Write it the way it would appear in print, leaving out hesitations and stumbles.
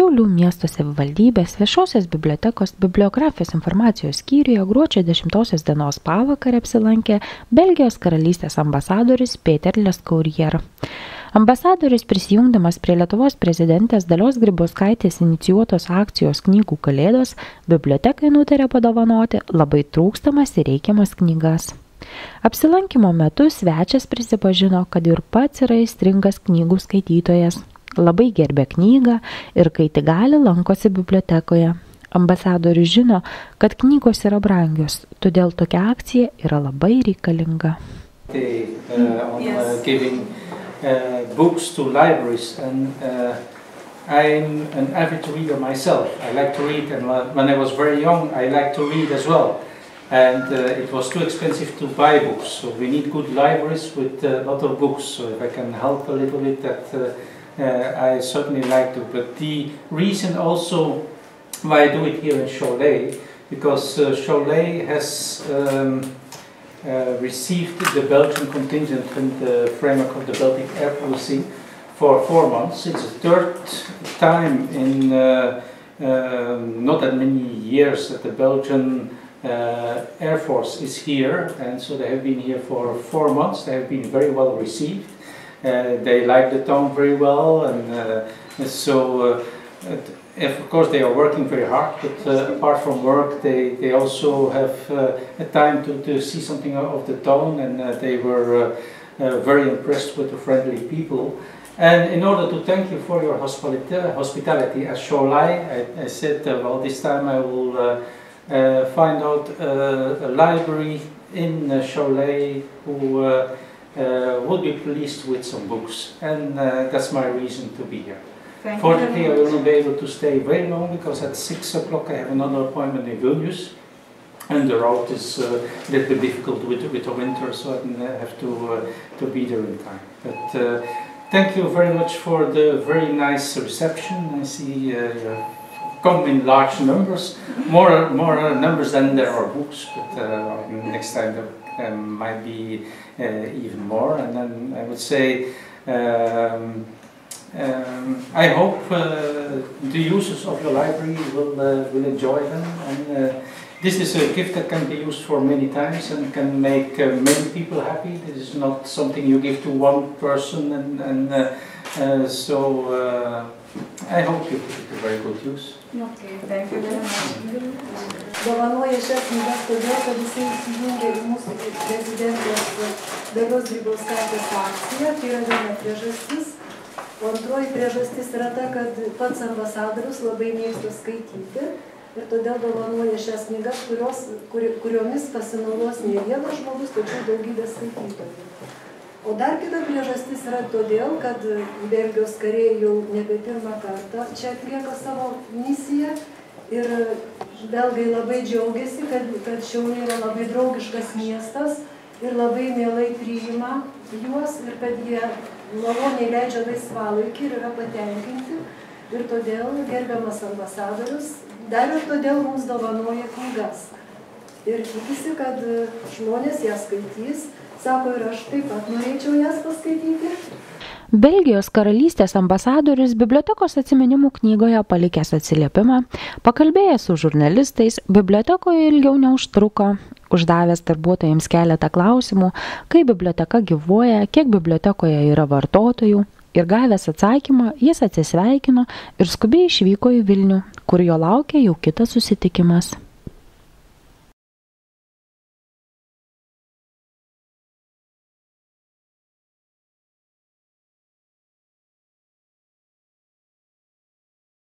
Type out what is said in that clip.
Šiaulių miesto savivaldybės viešosios bibliotekos bibliografijos informacijos skyriuje gruodžio 10 dienos pavakarę apsilankė Belgijos karalystės ambasadorius Peter Lescourier. Ambasadorius prisijungdamas prie Lietuvos prezidentės Dalios Grybauskaitės inicijuotos akcijos knygų kalėdos bibliotekai nutarė padovanoti labai trūkstamas ir reikiamas knygas. Apsilankymo metu svečias prisipažino, kad ir pats yra aistringas knygų skaitytojas. Labai gerbė knygą ir kai tik gali lankosi bibliotekoje. Ambasadorius žino, kad knygos yra brangios, todėl tokia akcija yra labai reikalinga. Books to libraries and I'm an avid reader myself. I like to read, and when I was very young I liked to read as well. And it was too expensive to buy books, so we need good libraries with a lot of books. So if I can help a little bit, that I certainly like to. But the reason also why I do it here in Cholet, because Cholet has received the Belgian contingent in the framework of the Baltic Air Policy for 4 months. It's the third time in not that many years that the Belgian Air Force is here, and so they have been here for 4 months. They have been very well received. They like the town very well, and of course they are working very hard, but apart from work they also have a time to see something of the town, and they were very impressed with the friendly people. And in order to thank you for your hospitality at Cholet, I said, well, this time I will find out a library in Cholet who would be pleased with some books, and that's my reason to be here. Fortunately, I will not be able to stay very long, because at 6 o'clock I have another appointment in Vilnius, and the road is a little bit difficult with the winter, so I have to be there in time. But thank you very much for the very nice reception. I see come in large numbers, more numbers than there are books, but next time there might be even more. And then I would say I hope the users of your library will enjoy them, and this is a gift that can be used for many times and can make many people happy. This is not something you give to one person, so I hope you put it to very good use. Okay, thank you very much. Dovanoja šias knygas todėl, kad jisai įsijungė į mūsų prezidentės Dalios Grybauskaitės akciją, tai yra viena priežastis. O antroji priežastis yra ta, kad pats ambasadorius labai mėgsta skaityti ir todėl dovanoja šias knygas, kuriomis pasinaudos ne vienas žmogus, tačiau daugybė skaitytojų. O dar kita priežastis yra todėl, kad Belgijos kariai jau nebe pirmą kartą čia atlieka savo misiją ir belgai labai džiaugiasi, kad Šiauliai yra labai draugiškas miestas ir labai mielai priima juos ir kad jie maloniai leidžia laisvalaikį ir yra patenkinti. Ir todėl gerbiamas ambasadorius dar ir todėl mums dovanoja knygas. Ir tikisi, kad žmonės jas skaitys. Sako, ir aš taip pat norėčiau jas paskaityti. Belgijos karalystės ambasadorius bibliotekos atsiminimų knygoje palikęs atsiliepimą, pakalbėjęs su žurnalistais, bibliotekoje ilgiau neužtruko, uždavęs darbuotojams keletą klausimų, kaip biblioteka gyvuoja, kiek bibliotekoje yra vartotojų, ir gavęs atsakymą, jis atsisveikino ir skubiai išvyko į Vilnių, kur jo laukia jau kitas susitikimas.